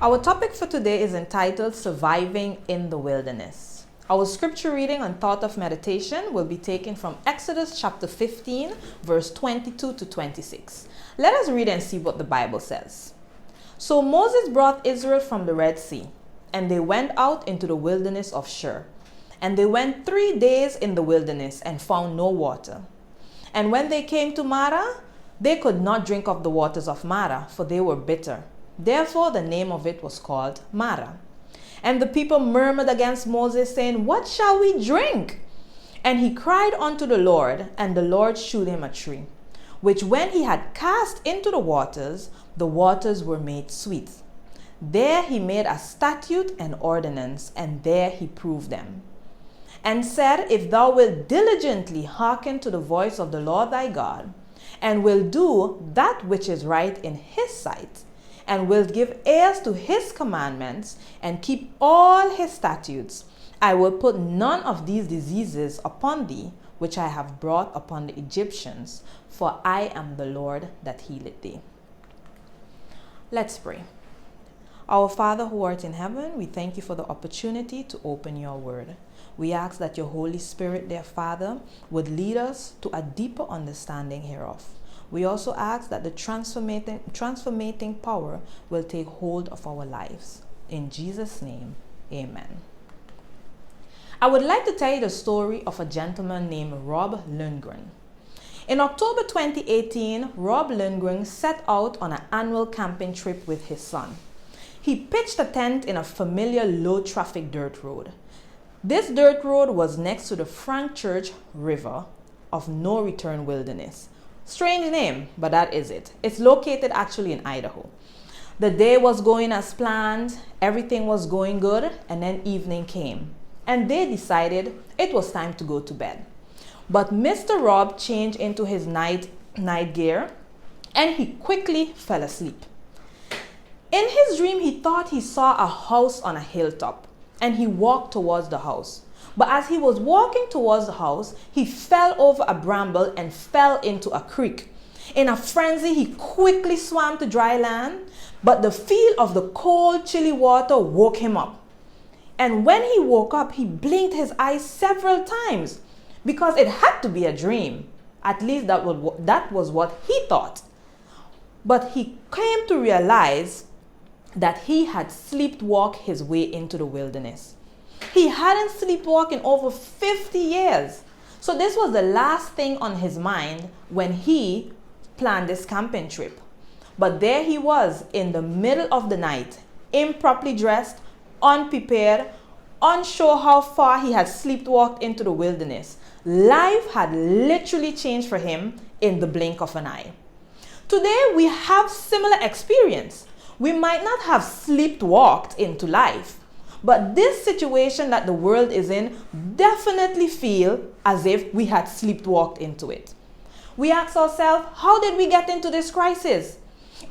Our topic for today is entitled Surviving in the Wilderness. Our scripture reading and thought of meditation will be taken from Exodus chapter 15, verse 22 to 26. Let us read and see what the Bible says. So Moses brought Israel from the Red Sea, and they went out into the wilderness of Shur. And they went 3 days in the wilderness and found no water. And when they came to Marah, they could not drink of the waters of Marah, for they were bitter. Therefore the name of it was called Marah. And the people murmured against Moses, saying, What shall we drink? And he cried unto the Lord, and the Lord shewed him a tree, which when he had cast into the waters were made sweet. There he made a statute and ordinance, and there he proved them. And said, If thou wilt diligently hearken to the voice of the Lord thy God, and will do that which is right in his sight, and will give ears to his commandments, and keep all his statutes, I will put none of these diseases upon thee, which I have brought upon the Egyptians, for I am the Lord that healeth thee. Let's pray. Our Father who art in heaven, we thank you for the opportunity to open your word. We ask that your Holy Spirit, dear Father, would lead us to a deeper understanding hereof. We also ask that the transformating power will take hold of our lives. In Jesus' name, amen. I would like to tell you the story of a gentleman named Rob Lundgren. In October 2018, Rob Lundgren set out on an annual camping trip with his son. He pitched a tent in a familiar low-traffic dirt road. This dirt road was next to the Frank Church River of No Return Wilderness. Strange name, but that is it. It's located actually in Idaho. The day was going as planned, everything was going good, and then evening came. And they decided it was time to go to bed. But Mr. Rob changed into his night gear, and he quickly fell asleep. In his dream, he thought he saw a house on a hilltop, and he walked towards the house. But as he was walking towards the house, he fell over a bramble and fell into a creek. In a frenzy, he quickly swam to dry land, but the feel of the cold, chilly water woke him up. And when he woke up, he blinked his eyes several times because it had to be a dream. At least that was what he thought. But he came to realize that he had sleepwalked his way into the wilderness. He hadn't sleepwalked in over 50 years. So this was the last thing on his mind when he planned this camping trip. But there he was in the middle of the night, improperly dressed, unprepared, unsure how far he had sleepwalked into the wilderness. Life had literally changed for him in the blink of an eye. Today we have similar experience. We might not have sleepwalked into life, but this situation that the world is in definitely feel as if we had sleepwalked into it. We ask ourselves, how did we get into this crisis?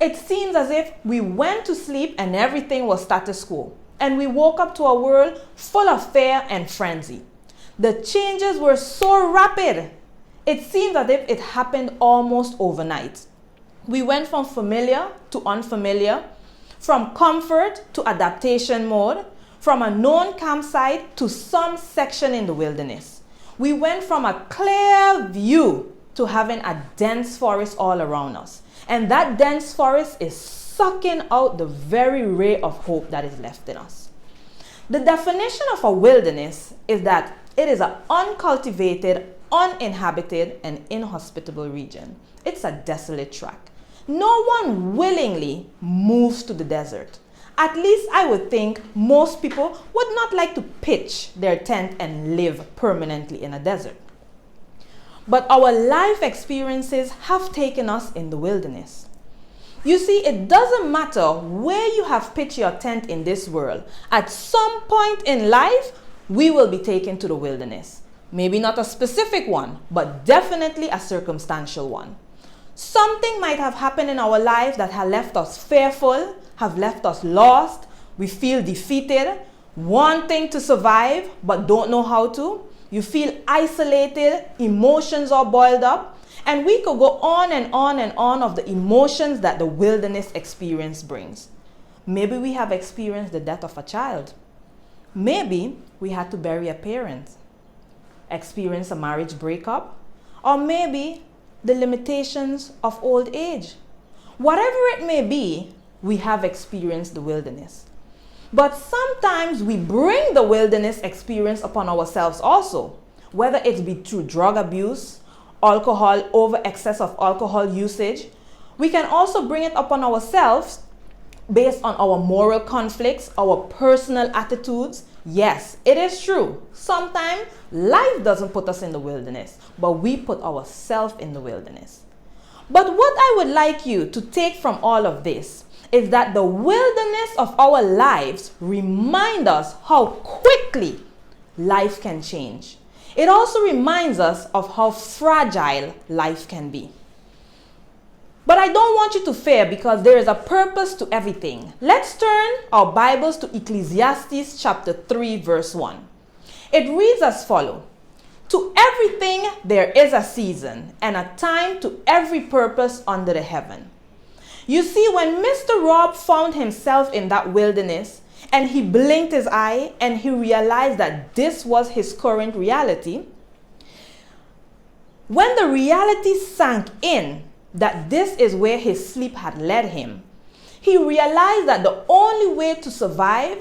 It seems as if we went to sleep and everything was status quo, and we woke up to a world full of fear and frenzy. The changes were so rapid. It seems as if it happened almost overnight. We went from familiar to unfamiliar, from comfort to adaptation mode, from a known campsite to some section in the wilderness. We went from a clear view to having a dense forest all around us. And that dense forest is sucking out the very ray of hope that is left in us. The definition of a wilderness is that it is an uncultivated, uninhabited, and inhospitable region. It's a desolate tract. No one willingly moves to the desert. At least I would think most people would not like to pitch their tent and live permanently in a desert. But our life experiences have taken us in the wilderness. You see, it doesn't matter where you have pitched your tent in this world. At some point in life, we will be taken to the wilderness. Maybe not a specific one, but definitely a circumstantial one. Something might have happened in our life that has left us fearful, have left us lost. We feel defeated, wanting to survive, but don't know how to. You feel isolated, emotions are boiled up, and we could go on and on and on of the emotions that the wilderness experience brings. Maybe we have experienced the death of a child. Maybe we had to bury a parent, experience a marriage breakup, or maybe the limitations of old age. Whatever it may be, we have experienced the wilderness. But sometimes we bring the wilderness experience upon ourselves also, whether it be through drug abuse, alcohol, over excess of alcohol usage. We can also bring it upon ourselves based on our moral conflicts, our personal attitudes. Yes, it is true. Sometimes life doesn't put us in the wilderness, but we put ourselves in the wilderness. But what I would like you to take from all of this is that the wilderness of our lives remind us how quickly life can change. It also reminds us of how fragile life can be. But I don't want you to fear, because there is a purpose to everything. Let's turn our Bibles to Ecclesiastes chapter 3 verse 1. It reads as follows: "To everything there is a season, and a time to every purpose under the heaven." You see, when Mr. Rob found himself in that wilderness, and he blinked his eye and he realized that this was his current reality, when the reality sank in that this is where his sleep had led him, he realized that the only way to survive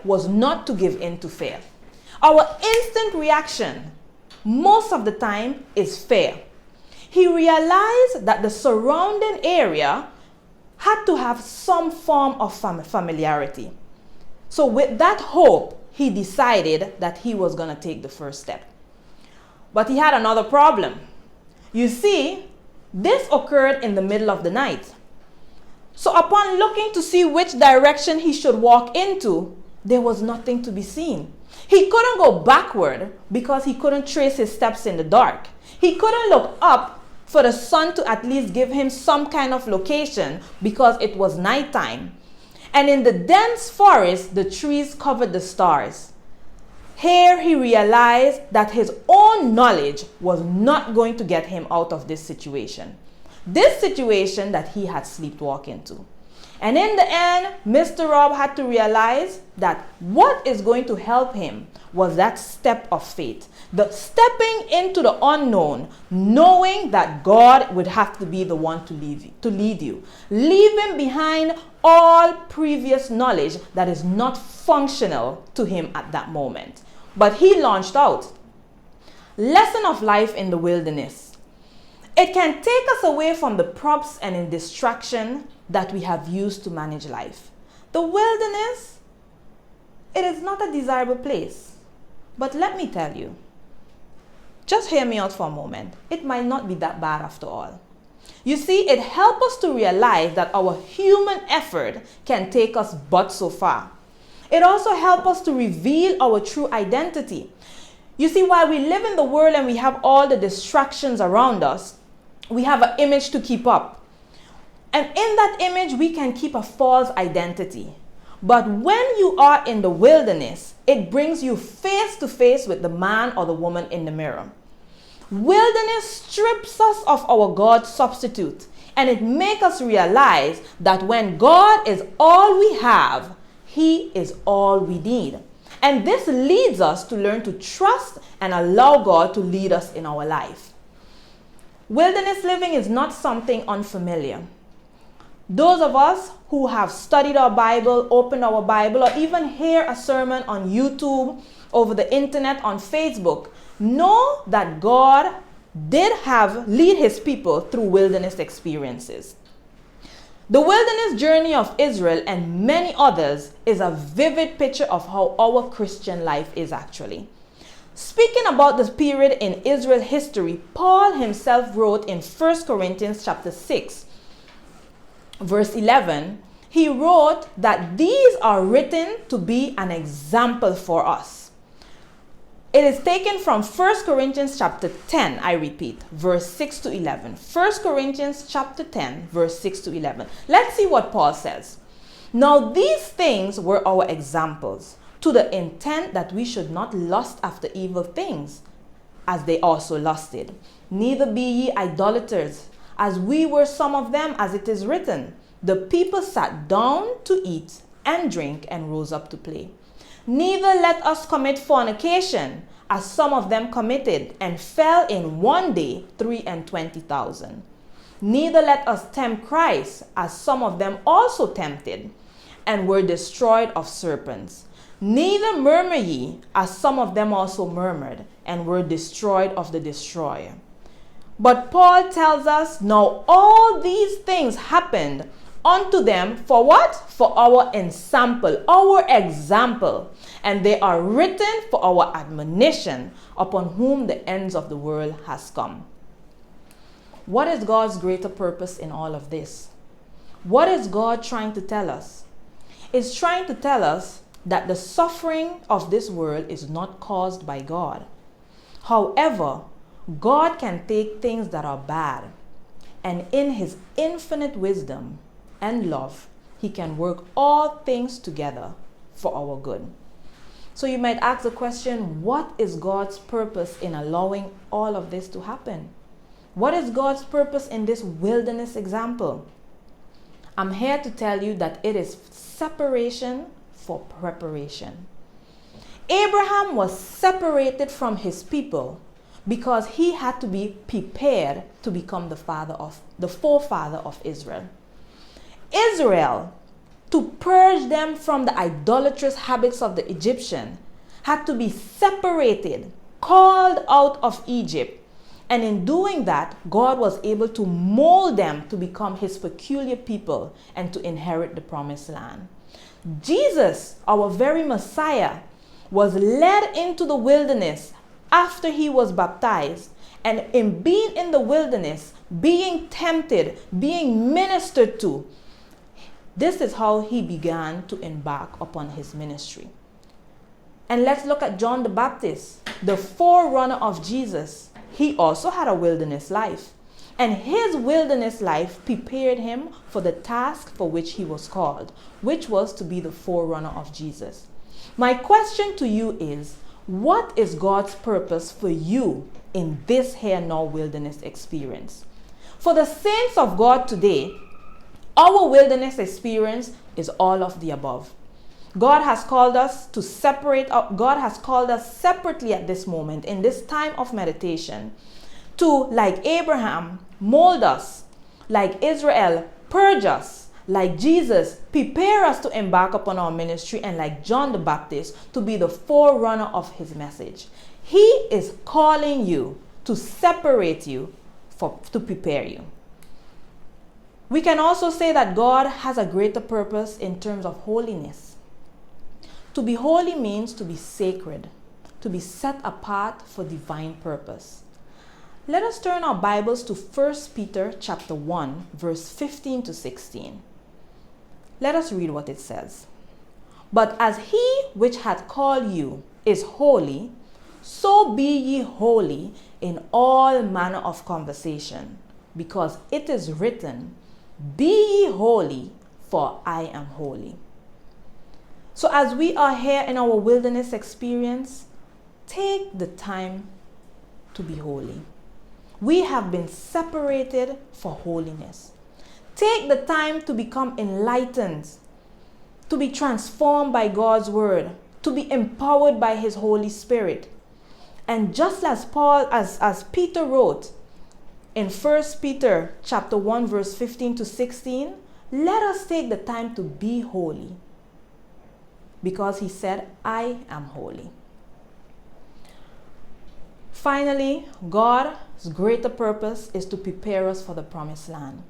was not to give in to fear. Our instant reaction most of the time is fear. He realized that the surrounding area had to have some form of familiarity. So with that hope, he decided that he was going to take the first step. But he had another problem. You see, this occurred in the middle of the night. So upon looking to see which direction he should walk into, there was nothing to be seen. He couldn't go backward because he couldn't trace his steps in the dark. He couldn't look up for the sun to at least give him some kind of location because it was nighttime. And in the dense forest, the trees covered the stars. Here he realized that his own knowledge was not going to get him out of this situation that he had sleepwalked into. And in the end, Mr. Rob had to realize that what is going to help him was that step of faith. The stepping into the unknown, knowing that God would have to be the one to lead you. Leaving behind all previous knowledge that is not functional to him at that moment. But he launched out. Lesson of life in the wilderness. It can take us away from the props and distraction that we have used to manage life. The wilderness, it is not a desirable place. But let me tell you, just hear me out for a moment. It might not be that bad after all. You see, it helps us to realize that our human effort can take us but so far. It also helps us to reveal our true identity. You see, while we live in the world and we have all the distractions around us, we have an image to keep up. And in that image, we can keep a false identity. But when you are in the wilderness, it brings you face to face with the man or the woman in the mirror. Wilderness strips us of our God substitute, and it makes us realize that when God is all we have, He is all we need. And this leads us to learn to trust and allow God to lead us in our life. Wilderness living is not something unfamiliar. Those of us who have studied our Bible, opened our Bible, or even hear a sermon on YouTube, over the internet, on Facebook, know that God did lead His people through wilderness experiences. The wilderness journey of Israel and many others is a vivid picture of how our Christian life is actually. Speaking about this period in Israel history, Paul himself wrote in 1 Corinthians chapter 6, verse 11, he wrote that these are written to be an example for us. It is taken from 1 Corinthians chapter 10, I repeat, verse 6 to 11. 1 Corinthians chapter 10, verse 6 to 11. Let's see what Paul says. Now these things were our examples, to the intent that we should not lust after evil things, as they also lusted. Neither be ye idolaters, as we were some of them, as it is written, the people sat down to eat and drink and rose up to play. Neither let us commit fornication, as some of them committed, and fell in one day 23,000. Neither let us tempt Christ, as some of them also tempted, and were destroyed of serpents. Neither murmur ye, as some of them also murmured, and were destroyed of the destroyer. But Paul tells us, now all these things happened unto them for what? For our ensample, our example. And they are written for our admonition, upon whom the ends of the world has come. What is God's greater purpose in all of this? What is God trying to tell us? It's trying to tell us that the suffering of this world is not caused by God. However, God can take things that are bad, and in his infinite wisdom and love, he can work all things together for our good. So you might ask the question, what is God's purpose in allowing all of this to happen? What is God's purpose in this wilderness example? I'm here to tell you that it is separation for preparation. Abraham was separated from his people because he had to be prepared to become the forefather of Israel. Israel, to purge them from the idolatrous habits of the Egyptian, had to be separated, called out of Egypt. And in doing that, God was able to mold them to become his peculiar people and to inherit the promised land. Jesus, our very Messiah, was led into the wilderness after he was baptized, and in being in the wilderness, being tempted, being ministered to, this is how he began to embark upon his ministry. And let's look at John the Baptist, the forerunner of Jesus. He also had a wilderness life, and his wilderness life prepared him for the task for which he was called, which was to be the forerunner of Jesus. My question to you is, what is God's purpose for you in this here now wilderness experience? For the saints of God today, our wilderness experience is all of the above. God has called us to separate out. God has called us separately at this moment, in this time of meditation, to, like Abraham, mold us, like Israel, purge us, like Jesus, prepare us to embark upon our ministry, and like John the Baptist, to be the forerunner of his message. He is calling you to separate you to prepare you. We can also say that God has a greater purpose in terms of holiness. To be holy means to be sacred, to be set apart for divine purpose. Let us turn our Bibles to 1 Peter chapter 1, verse 15 to 16. Let us read what it says. But as he which hath called you is holy, so be ye holy in all manner of conversation, because it is written, be ye holy, for I am holy. So as we are here in our wilderness experience, take the time to be holy. We have been separated for holiness. Take the time to become enlightened, to be transformed by God's word, to be empowered by his Holy Spirit. And just as Peter wrote in 1 Peter chapter 1, verse 15 to 16, let us take the time to be holy, because he said, I am holy. Finally, God's greater purpose is to prepare us for the promised land.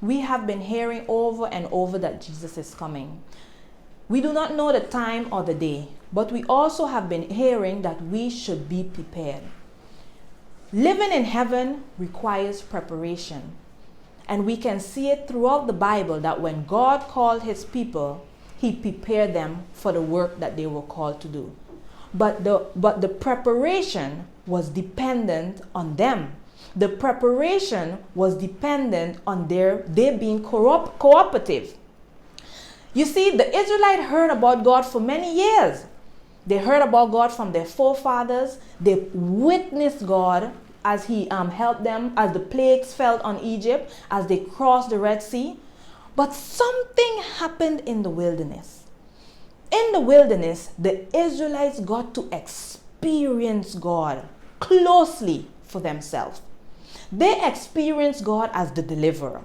We have been hearing over and over that Jesus is coming. We do not know the time or the day, but we also have been hearing that we should be prepared. Living in heaven requires preparation. And we can see it throughout the Bible that when God called his people, he prepared them for the work that they were called to do. But the preparation was dependent on them. The preparation was dependent on their being cooperative. You see, the Israelites heard about God for many years. They heard about God from their forefathers. They witnessed God as he helped them, as the plagues fell on Egypt, as they crossed the Red Sea. But something happened in the wilderness. In the wilderness, the Israelites got to experience God closely for themselves. They experienced God as the deliverer.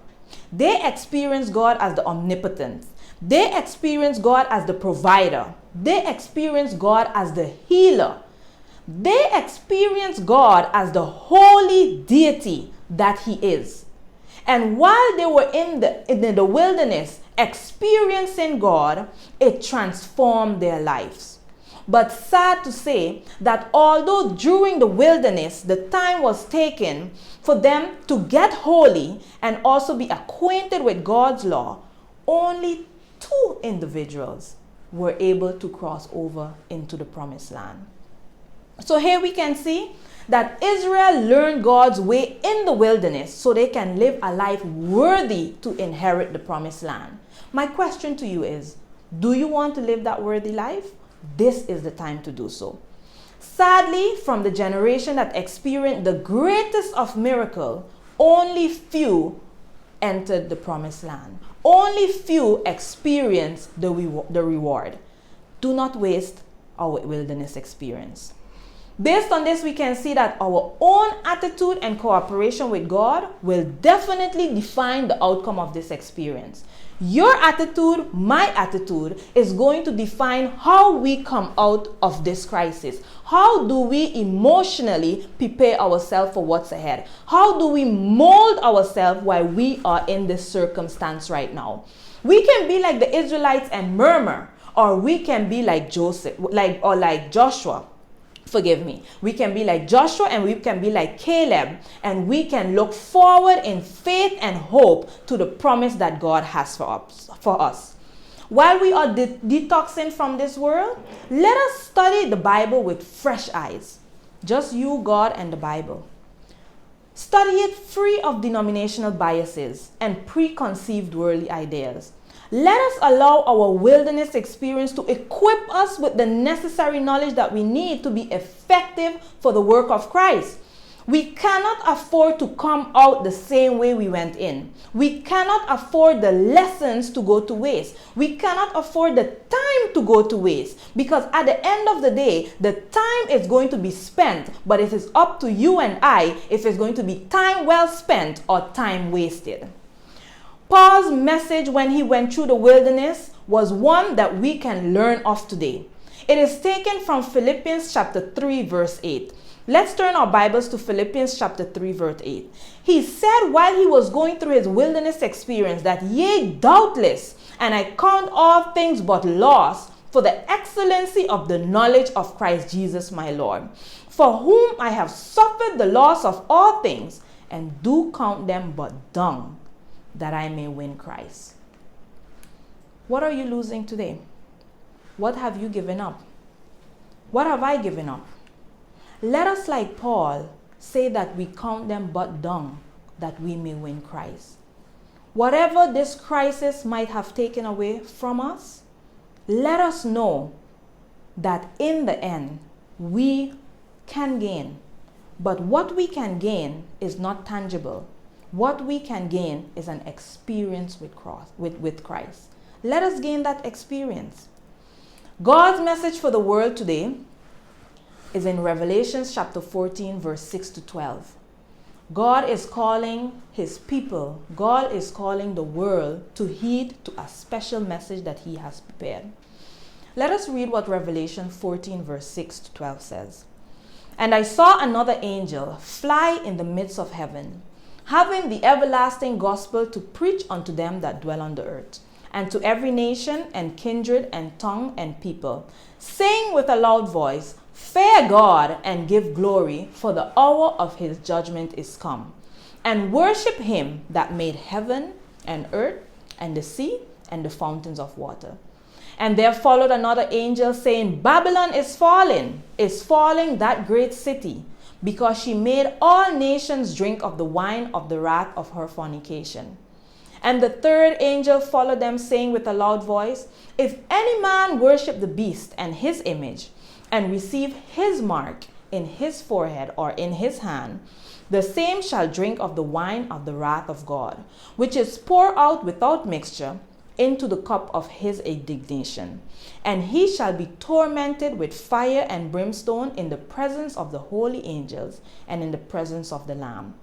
They experienced God as the omnipotent. They experienced God as the provider. They experienced God as the healer. They experienced God as the holy deity that he is. And while they were in the wilderness experiencing God, it transformed their lives. But sad to say that although during the wilderness the time was taken for them to get holy and also be acquainted with God's law, only 2 individuals were able to cross over into the promised land. So here we can see that Israel learned God's way in the wilderness so they can live a life worthy to inherit the promised land. My question to you is, do you want to live that worthy life? This is the time to do so. Sadly, from the generation that experienced the greatest of miracles, only few entered the promised land. Only few experienced the reward. Do not waste our wilderness experience. Based on this, we can see that our own attitude and cooperation with God will definitely define the outcome of this experience. Your attitude, my attitude, is going to define how we come out of this crisis. How do we emotionally prepare ourselves for what's ahead? How do we mold ourselves while we are in this circumstance right now? We can be like the Israelites and murmur, or we can be like Joshua. Forgive me. We can be like Joshua and we can be like Caleb, and we can look forward in faith and hope to the promise that God has for us. While we are detoxing from this world, let us study the Bible with fresh eyes. Just you, God, and the Bible. Study it free of denominational biases and preconceived worldly ideas. Let us allow our wilderness experience to equip us with the necessary knowledge that we need to be effective for the work of Christ. We cannot afford to come out the same way we went in. We cannot afford the lessons to go to waste. We cannot afford the time to go to waste, because at the end of the day, the time is going to be spent, but it is up to you and I if it's going to be time well spent or time wasted. Paul's message when he went through the wilderness was one that we can learn of today. It is taken from Philippians chapter 3 verse 8. Let's turn our Bibles to Philippians chapter 3 verse 8. He said while he was going through his wilderness experience that, "Yea, doubtless, and I count all things but loss for the excellency of the knowledge of Christ Jesus my Lord, for whom I have suffered the loss of all things, and do count them but dung, that I may win Christ." What are you losing today? What have you given up? What have I given up? Let us, like Paul, say that we count them but dung, that we may win Christ. Whatever this crisis might have taken away from us, let us know that in the end, we can gain. But what we can gain is not tangible. What we can gain is an experience with Christ. Let us gain that experience. God's message for the world today is in Revelation chapter 14, verse 6 to 12. God is calling his people, God is calling the world to heed to a special message that he has prepared. Let us read what Revelation 14, verse 6 to 12 says. "And I saw another angel fly in the midst of heaven, having the everlasting gospel to preach unto them that dwell on the earth, and to every nation and kindred and tongue and people, saying with a loud voice, Fear God and give glory, for the hour of his judgment is come. And worship him that made heaven and earth and the sea and the fountains of water. And there followed another angel saying, Babylon is falling, that great city, because she made all nations drink of the wine of the wrath of her fornication. And the third angel followed them, saying with a loud voice, If any man worship the beast and his image, and receive his mark in his forehead or in his hand, the same shall drink of the wine of the wrath of God, which is poured out without mixture into the cup of his indignation. And he shall be tormented with fire and brimstone in the presence of the holy angels and in the presence of the Lamb.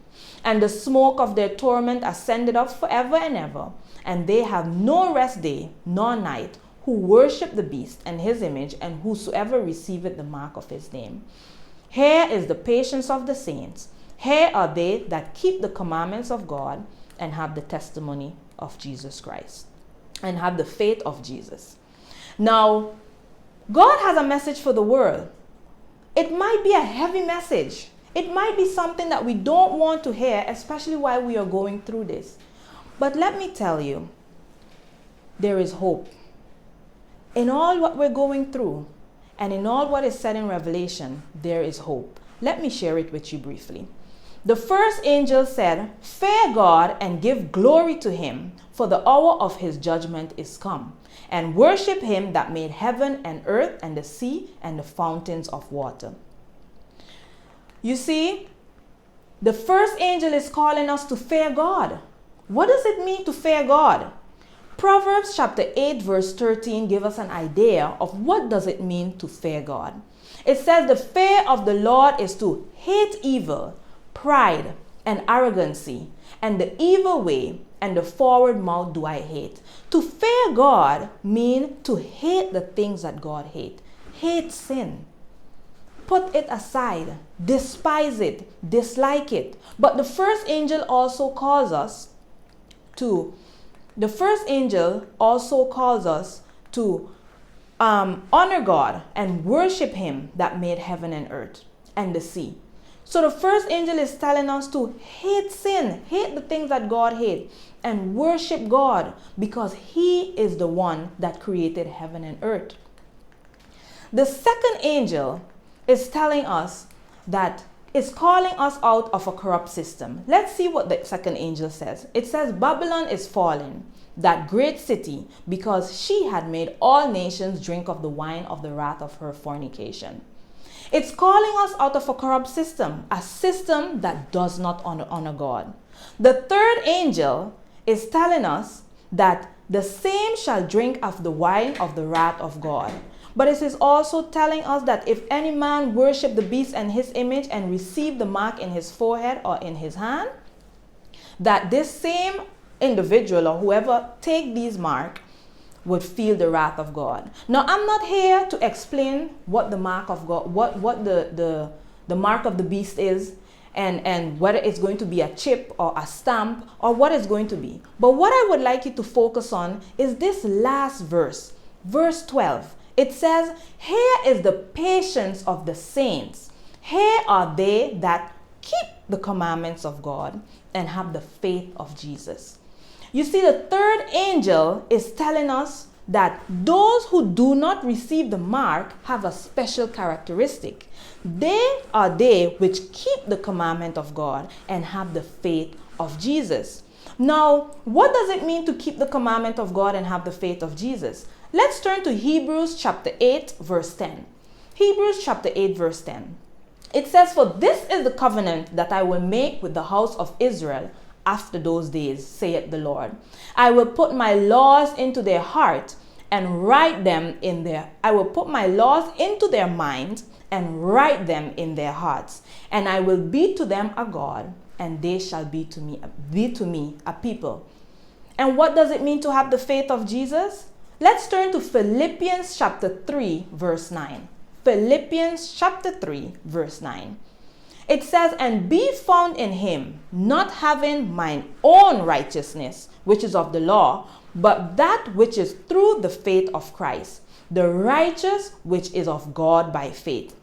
And the smoke of their torment ascended up forever and ever, and they have no rest day nor night, who worship the beast and his image, and whosoever receiveth the mark of his name. Here is the patience of the saints. Here are they that keep the commandments of God and have the testimony of Jesus Christ, and have the faith of Jesus. Now, God has a message for the world. It might be a heavy message. It might be something that we don't want to hear, especially while we are going through this. But let me tell you, there is hope. In all what we're going through, and in all what is said in Revelation, there is hope. Let me share it with you briefly. The first angel said, "Fear God and give glory to him, for the hour of his judgment is come. And worship him that made heaven and earth and the sea and the fountains of water." You see, the first angel is calling us to fear God. What does it mean to fear God? Proverbs chapter 8 verse 13 gives us an idea of what does it mean to fear God. It says the fear of the Lord is to hate evil, pride, and arrogancy, and the evil way and the forward mouth do I hate. To fear God means to hate the things that God hates. Hate sin. Put it aside. Despise it. Dislike it. But the first angel also calls us to honor God and worship him that made heaven and earth and the sea. So the first angel is telling us to hate sin, hate the things that God hates, and worship God because he is the one that created heaven and earth. The second angel is telling us that it's calling us out of a corrupt system. Let's see what the second angel says. It says, "Babylon is fallen, that great city, because she had made all nations drink of the wine of the wrath of her fornication." It's calling us out of a corrupt system, a system that does not honor God. The third angel is telling us that the same shall drink of the wine of the wrath of God. But it is also telling us that if any man worship the beast and his image and receive the mark in his forehead or in his hand, that this same individual or whoever take these mark would feel the wrath of God. Now, I'm not here to explain what the mark of God, what the mark of the beast is, and whether it's going to be a chip or a stamp or what it's going to be. But what I would like you to focus on is this last verse, verse 12. It says, "Here is the patience of the saints. Here are they that keep the commandments of God and have the faith of Jesus." You see, the third angel is telling us that those who do not receive the mark have a special characteristic. They are they which keep the commandment of God and have the faith of Jesus. Now, what does it mean to keep the commandment of God and have the faith of Jesus? Let's turn to Hebrews chapter 8 verse 10. Hebrews chapter 8 verse 10. It says, "For this is the covenant that I will make with the house of Israel after those days, saith the Lord. I will put my laws into their heart and write them in their, I will put my laws into their minds and write them in their hearts. And I will be to them a God, and they shall be to me a people." And what does it mean to have the faith of Jesus? Let's turn to Philippians chapter 3 verse 9. Philippians chapter 3 verse 9. It says, "And be found in him, not having mine own righteousness, which is of the law, but that which is through the faith of Christ, the righteous which is of God by faith."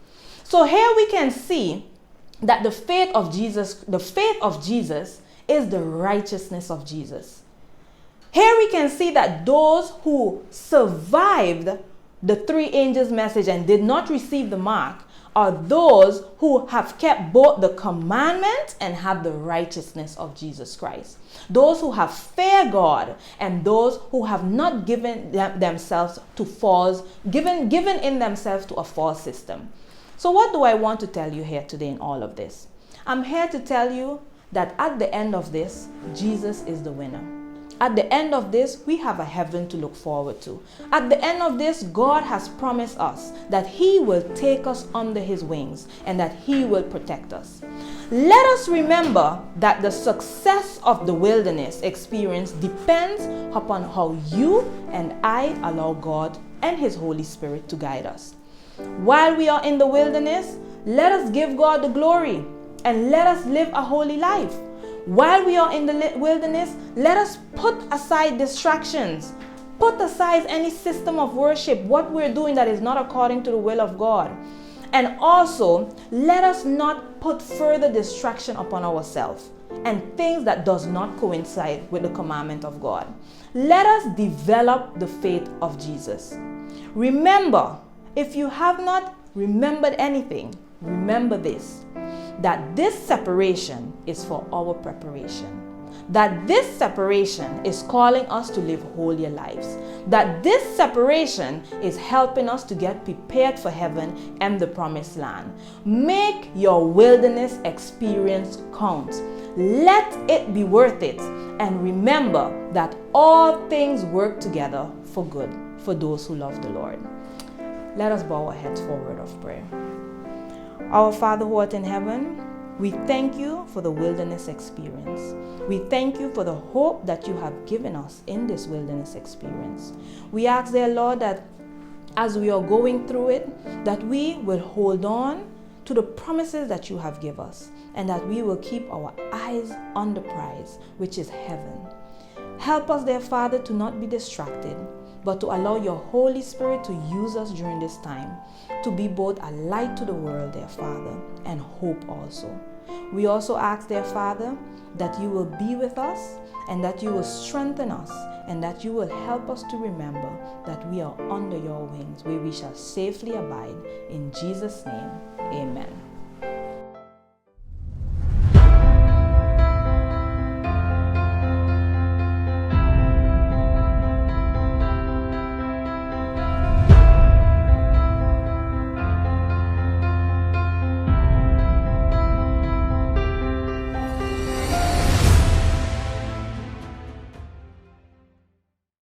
So here we can see that the faith of Jesus is the righteousness of Jesus. Here we can see that those who survived the three angels' message and did not receive the mark are those who have kept both the commandment and have the righteousness of Jesus Christ. Those who have feared God and those who have not given themselves to false, given in themselves to a false system. So what do I want to tell you here today in all of this? I'm here to tell you that at the end of this, Jesus is the winner. At the end of this, we have a heaven to look forward to. At the end of this, God has promised us that He will take us under His wings and that He will protect us. Let us remember that the success of the wilderness experience depends upon how you and I allow God and His Holy Spirit to guide us. While we are in the wilderness, let us give God the glory and let us live a holy life. While we are in the wilderness, let us put aside distractions. Put aside any system of worship, what we're doing that is not according to the will of God. And also, let us not put further distraction upon ourselves and things that does not coincide with the commandment of God. Let us develop the faith of Jesus. Remember, if you have not remembered anything, remember this, that this separation is for our preparation. That this separation is calling us to live holier lives. That this separation is helping us to get prepared for heaven and the promised land. Make your wilderness experience count. Let it be worth it. And remember that all things work together for good for those who love the Lord. Let us bow our heads for a word of prayer. Our Father who art in heaven, we thank you for the wilderness experience. We thank you for the hope that you have given us in this wilderness experience. We ask, dear Lord, that as we are going through it, that we will hold on to the promises that you have given us, and that we will keep our eyes on the prize, which is heaven. Help us, dear Father, to not be distracted, but to allow your Holy Spirit to use us during this time, to be both a light to the world, dear Father, and hope also. We also ask, dear Father, that you will be with us and that you will strengthen us and that you will help us to remember that we are under your wings where we shall safely abide. In Jesus' name, amen.